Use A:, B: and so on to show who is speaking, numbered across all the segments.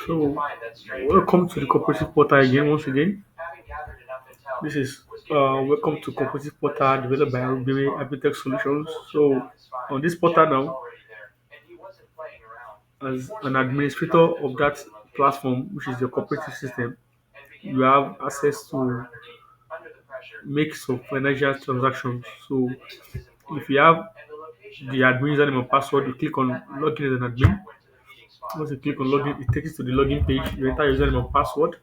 A: So, welcome to the cooperative portal again. Once again, this is welcome to cooperative portal developed by ARUBIEWE ABIODUN Solutions. So, on this portal now, as an administrator of that platform, which is the cooperative system, you have access to make some financial transactions. So, if you have the admin username and password, you click on login as an admin. Once you click on login, it takes you to the login page. You enter your username and password.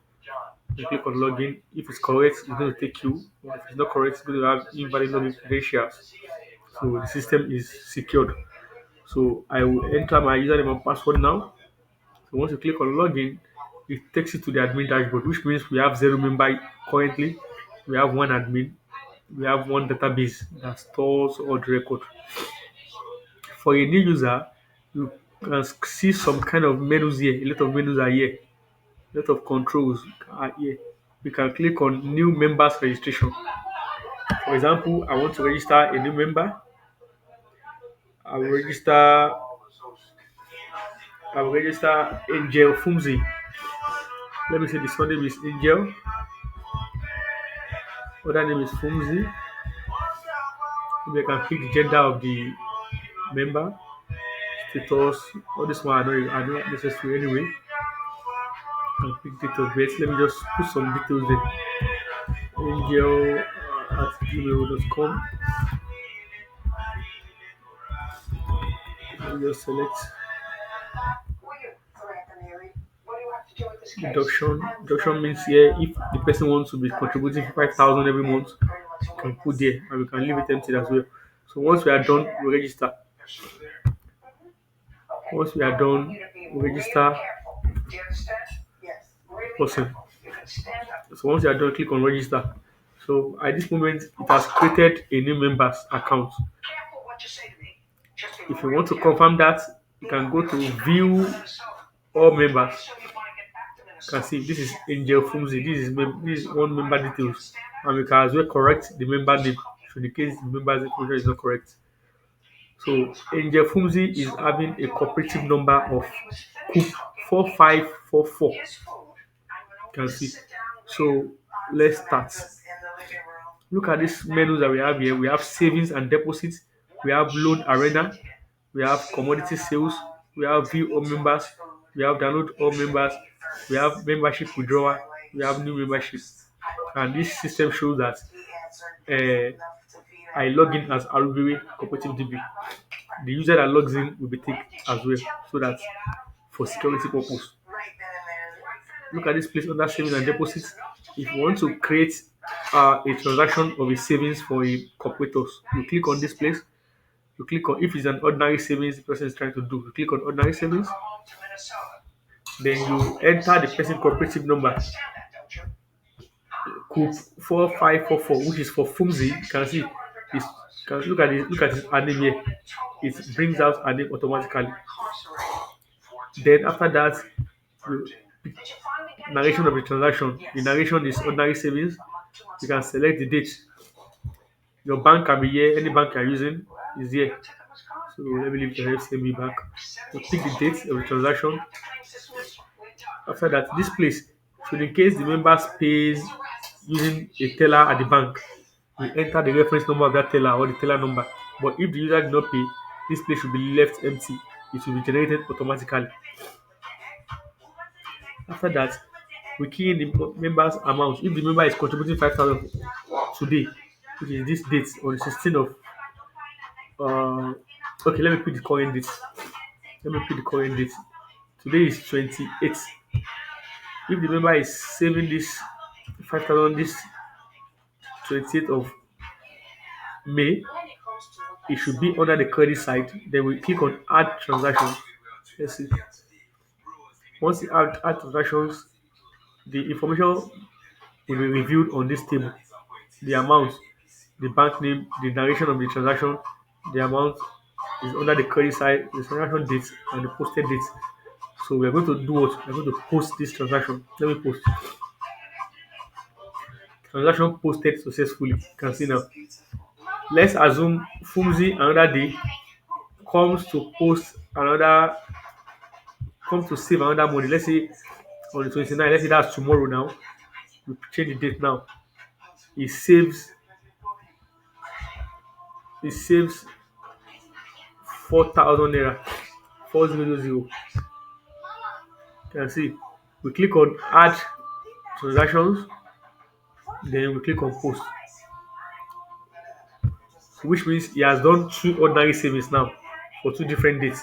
A: You click on login. If it's correct, it's going to take you. Or if it's not correct, it's going to have invalid login credentials. So the system is secured. So I will enter my username and password now. So once you click on login, it takes you to the admin dashboard, which means we have zero member currently. We have one admin. We have one database that stores all the record. For a new user, you can see some kind of menus here. A lot of menus are here. A lot of controls are here. We can click on new members registration. For example, I want to register a new member. I will register I will register Angel Fumzi. Let me say the surname is Angel. Other name is Fumzi. Maybe I can pick the gender of the member, status. All this one are not necessary anyway. I can pick date of birth. Let me just put some details there. Angel at gmail.com. Let me just select deduction. Deduction means here if the person wants to be contributing 5,000 every month, you can put there and we can leave it empty as well. So once we are done, we register. Once we are done, we register person. So once you are done, click on register. So at this moment, it has created a new members account. If you want to confirm that, you can go to view all members. You can see this is Angel Fumzi. This is one member details, and we can as well correct the member name should the case the member's information is not correct. So Angel Fumzi is having a cooperative number of Coop 4544. You can see. So let's start. Look at these menus that we have here. We have savings and deposits. We have loan arena. We have commodity sales. We have view all members. We have download all members. We have membership withdrawal. We have new membership. And this system shows that I log in as ARUBIEWE Cooperative DB. The user that logs in will be ticked as well, so that for security purpose. Look at this place under savings and deposits. If you want to create a transaction of a savings for a corporators, you click on this place. You click on if it's an ordinary savings the person is trying to do. You click on ordinary savings. Then you enter the person cooperative number, Coop 4544, which is for Fumzi. You can see this. Can look at his name here. It brings out a name automatically. Then after that, you narration of the transaction. The narration is ordinary savings. You can select the date. Your bank can be here. Any bank you're using is here. So let me leave the FCMB back. You pick the date of the transaction. After that, this place, should in case the members pays using a teller at the bank, we enter the reference number of that teller or the teller number. But if the user did not pay, this place should be left empty. It will be generated automatically. After that, we key in the member's amount. If the member is contributing 5,000 today, which is this date on the 16th of okay, let me put the current date. Let me put the current date. Today is 28th. If the member is saving this 5,000 this 28th of May, it should be under the credit side. Then we click on add transaction. Let's see. Once you add transactions, the information will be reviewed on this table. The amount, the bank name, the narration of the transaction, the amount is under the credit side, the transaction date, and the posted date. So we are going to do what? We are going to post this transaction. Let me post. Transaction posted successfully. You can see now. Let's assume Fumzi another day comes to post another come to save another money, let's say on the 29th, let's say that's tomorrow now, we change the date now. It saves it saves 4,000 naira, 4000. You can see we click on add transactions, then we click on post, which means he has done two ordinary savings now for two different dates.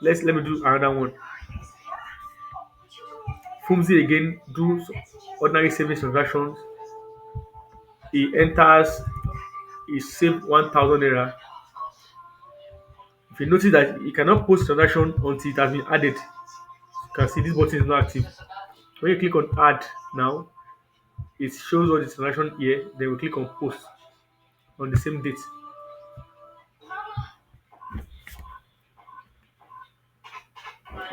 A: Let me do another one. Fumzi again do ordinary savings transactions. He enters, he saved 1,000 naira. If you notice that you cannot post transaction until it has been added, you can see this button is not active. When you click on add now, it shows all the transaction here. Then we click on post on the same date.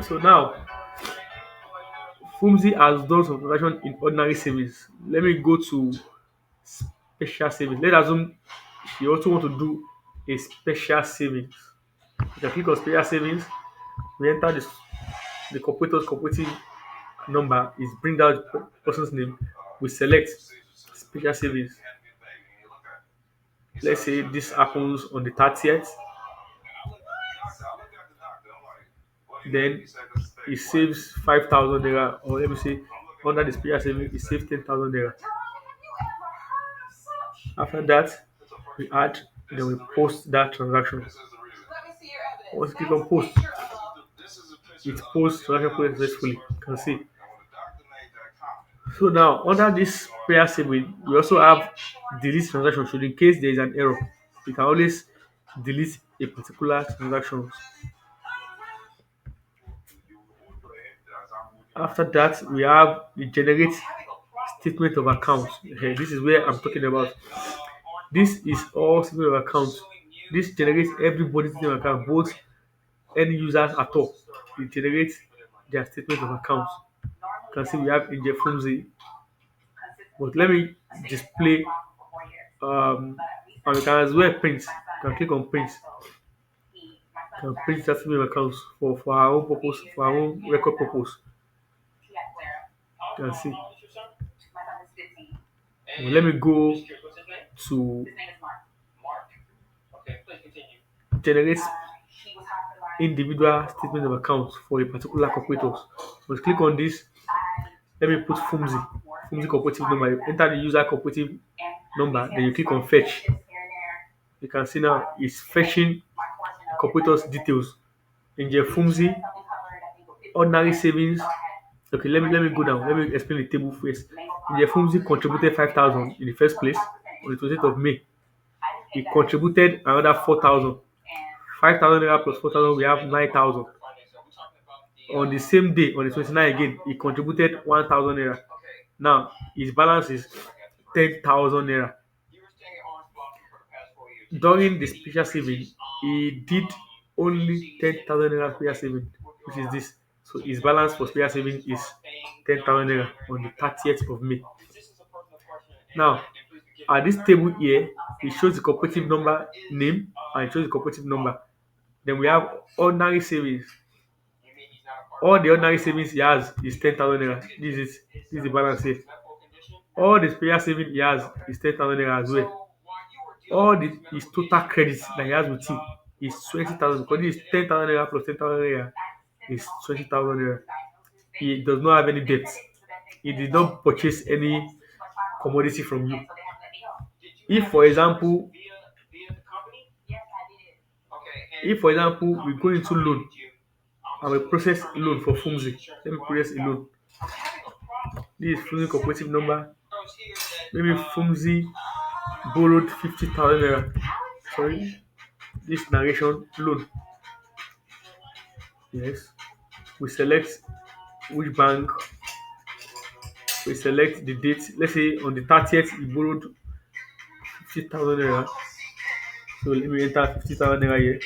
A: So now Fumzi has done some transaction in ordinary savings. Let me go to special savings. Let's assume she also want to do a special savings. You can click on special savings. We enter the cooperative number is bring out the person's name. We select special savings. Let's say this happens on the 30th. Then it saves 5,000 naira, or let me say under the special savings, it saves 10,000 naira. After that, we add, then we post that transaction. Once you click on post, it posts transaction process successfully. You can see. So now under this prayer saving, we also have delete transaction. So in case there is an error, you can always delete a particular transaction. After that, we have the generate statement of account. This is where I'm talking about. This is all statement of account. This generates everybody's statement of account, both end users at all. It generates their statement of account. You can see we have in Jefumzi, but let me display and we can as well print. You can click on print. You can print that statement of accounts for our own purpose, for our own record purpose. You can see. Well, let me go to generate individual statement of accounts for a particular cooperative. So click on this. Let me put Fumzi cooperative number. You enter the user cooperative number, then you click on fetch. You can see now it's fetching the cooperator's details. In the Fumzi ordinary savings. Okay, let me go down. Let me explain the table first. In the Fumzi contributed 5,000 in the first place on the 28th of May. He contributed another 4,000. 5,000 naira plus 4,000, we have 9,000. On the same day, on the 29th again, he contributed 1,000 naira. Now his balance is 10,000 naira. During the special saving, he did only 10,000 naira special saving, which is this. So his balance for special saving is 10,000 naira on the 30th of May. Now, at this table here, it shows the cooperative number name and it shows the cooperative number. Then we have ordinary savings. All the ordinary savings he has is 10,000 naira. This is the balance here. All the special saving he has is 10,000 naira as well. All his total credits that he has with him is 20,000, because this is 10,000 naira plus 10,000 naira is 20,000 naira. He does not have any debt. He did not purchase any commodity from you. If for example, we go into loan and we process loan for Fumzi. Let me process a loan. This is Fumzi cooperative number. Maybe Fumzi borrowed 50,000 naira. Sorry, this narration loan. Yes. We select which bank. We select the date. Let's say on the 30th he borrowed 50,000 naira. So let me enter 50,000 naira here.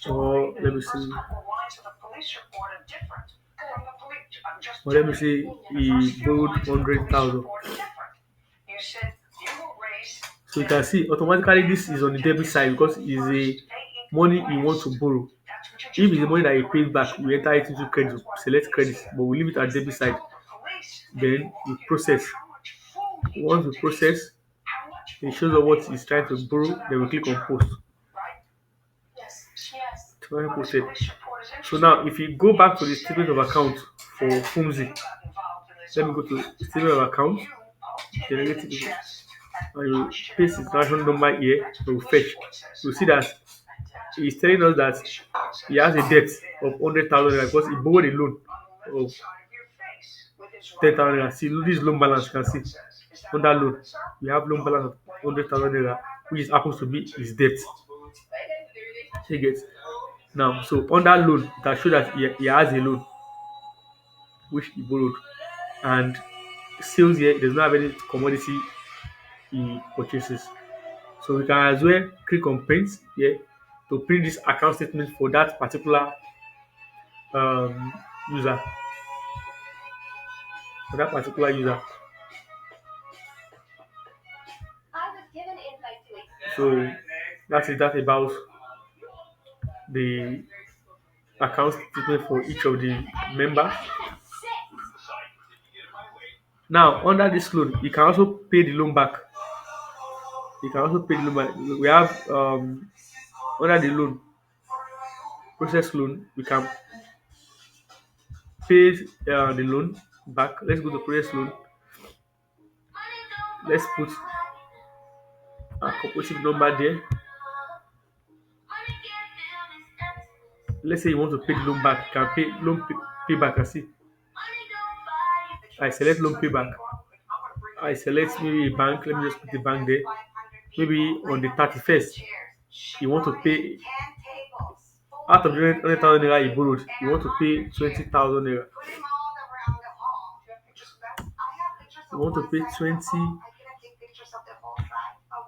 A: Or let me see. Or let me say he borrowed 100,000. So you can see automatically this is on the debit side because it's money he wants to borrow. If it's the money that he pays back, we enter it into credit, select credit, but we leave it at debit side. Then we process. Once we process, it shows us what he's trying to borrow. Then we click on post. Try post it. So now, if you go back to the statement of account for Fumzi, let me go to statement of account, generate it, and you paste his national number here. You will fetch. You see that he's telling us that he has a debt of 100,000 because he borrowed a loan of 10,000 naira. See, this loan balance, you can see under loan, we have loan balance of 100,000 naira, which happens to be his debt. You get now. So under loan, that shows that he has a loan which he borrowed, and sales here does not have any commodity he purchases. So we can as well click on print here to print this account statement for that particular um, user. For that particular user. So that about the account statement for each of the members. Now under this loan, you can also pay the loan back. You can also pay the loan back. We have under the loan, process loan, we can pay the loan back. Let's go to process loan. Let's put a cooperative number there. Let's say you want to pay the loan back, you can pay pay back. I see. I select loan payback. I select maybe a bank. Let me just put the bank there. Maybe on the 31st, you want to pay out of the 100,000 naira you borrowed, you want to pay 20,000 naira. You want to pay 20,000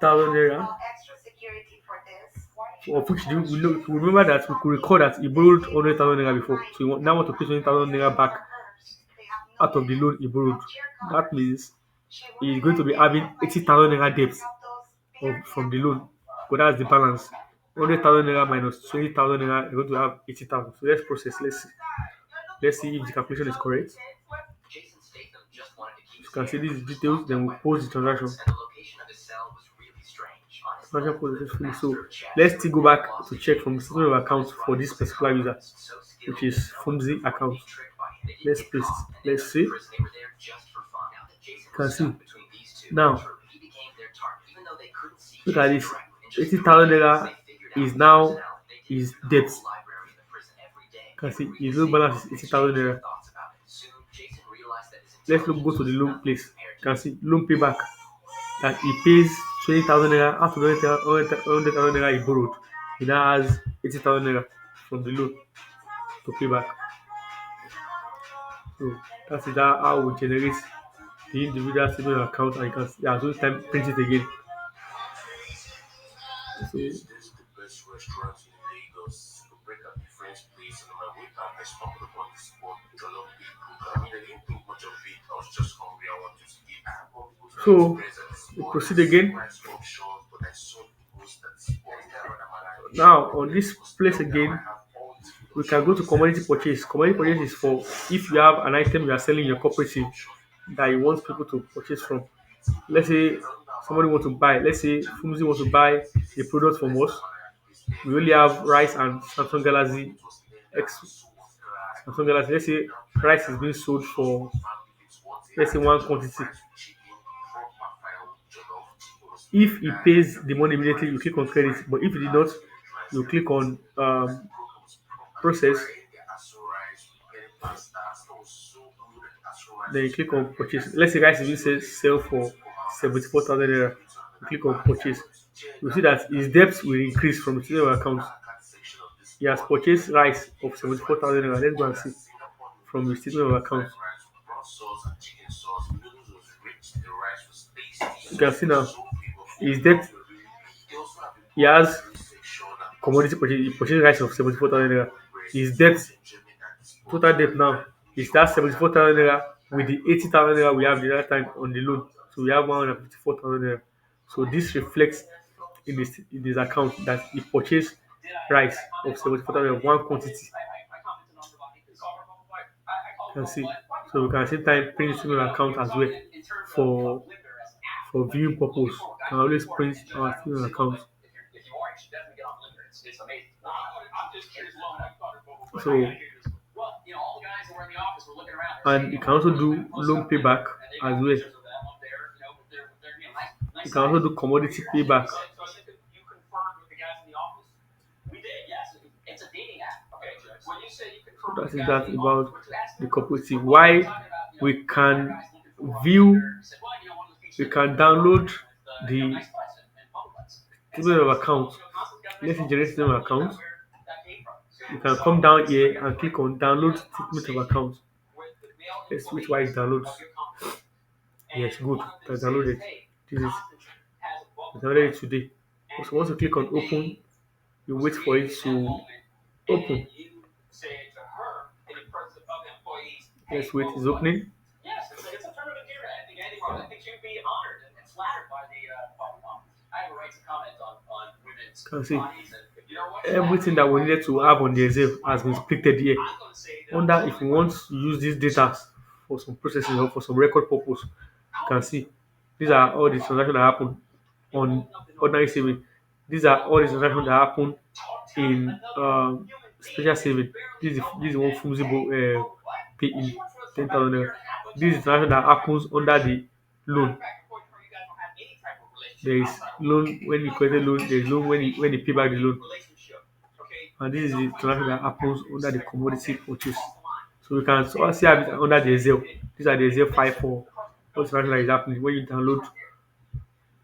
A: naira. Of which we remember that we could record that he borrowed 100,000 naira before. So you now want to pay 20,000 naira back out of the loan he borrowed. That means he is going to be having 80,000 naira debt from the loan. But that's the balance. 100,000 naira minus 20,000 naira, you're going to have 80,000. So let's process. Let's see. Let's see if the calculation is correct. You can see these details, then we'll post the transaction. Transaction post successfully. So let's still go back to check from the statement of account for this particular user, which is Fumzi account. Let's paste. Let's see. You can see. Now, look at this. 80,000 naira is now his debt. You can see his loan balance is 80,000 naira. Let's go to the loan place. You can see loan payback, that he pays 20,000 naira after 100,000 naira he borrowed. He now has 80,000 naira from the loan to pay back. So that's it, how we generate the individual statement account, and you can see at time print it again. So so we proceed again. Now on this place again, we can go to commodity purchase. Commodity purchase is for if you have an item you are selling in your cooperative that you want people to purchase from. Let's say somebody wants to buy, let's say Fumzi wants to buy a product from us. We only have rice and Samsung Galaxy X. Samsung Galaxy, let's say rice is being sold for, let's say, one quantity. If he pays the money immediately, you click on credit. But if he did not, you click on process. Then you click on purchase. Let's say rice is being sell for 74,000 naira. You click on purchase. You see that his debts will increase from the statement account. He has purchased rice of 74,000 naira. Let's go and see from the statement of account. You can see now his debt. He has commodity purchase. He purchased rice of 74,000 naira. His debt, total debt now, is that 74,000 naira with the 80,000 naira we have the other time on the loan. So we have 154,000 naira. So this reflects in this account that he purchased rice of 74,000 of one quantity. You can see. So we can same time print similar account as well for viewing purpose. You can always print our similar account. So and you can also do loan payback as well. You can also do commodity payback. So that is that about the cooperative. Why we can view, we can download the statement of account. Let's say generate statement of account. You can come down here and click on download statement of account. Let's switch why it downloads. Yes, good. That's downloaded. This is I downloaded it today. So once you click on open, you wait for it to open. Let's wait, it's opening. Can see everything that we needed to have on the Excel has been splitted here. Under if you want to use these data for some processing or for some record purpose, you can see these are all the transactions that happen on ordinary saving. These are all the transactions that happen in special saving. This is one fungible pay in 10,000 naira. This is the transaction that happens under the loan. There is loan when you create a loan, there is loan when you pay back the loan. And this is the transaction that happens under the commodity purchase. So we can also see it under the Excel. These are the Excel file for what transaction that is happening when you download,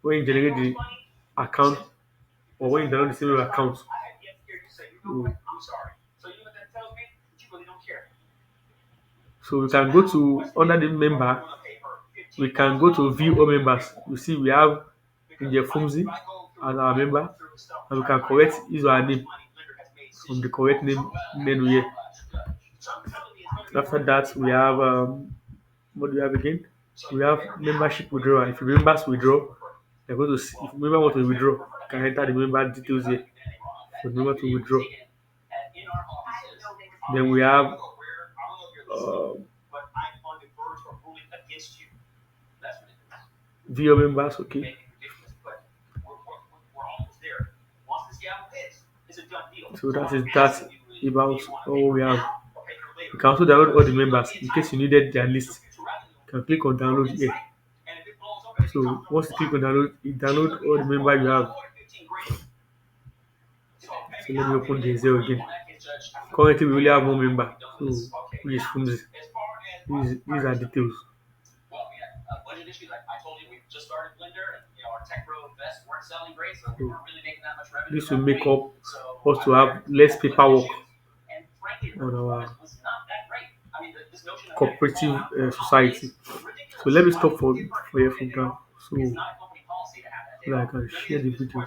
A: when you generate the account or when you download the similar account. So, so we can go to under the member, we can go to view all members. You see we have India Fumzi as our member and we can correct his or her name from the correct name menu here. After that we have what do we have again? We have membership withdrawal. If members withdraw, they're going to see if member want to withdraw, you can enter the member details here for the member to withdraw. Then we have uh, view members, okay. So that is that about all we have. You can also download all the members in case you needed their list. You can click on download here. So once you click on download, it download all the members you have. So let me open the Excel again. Currently we only have one member, so which is Fumzi. These are details. So this will make up us to have less paperwork on our cooperative society. So let me stop for here from now so that I can share the video.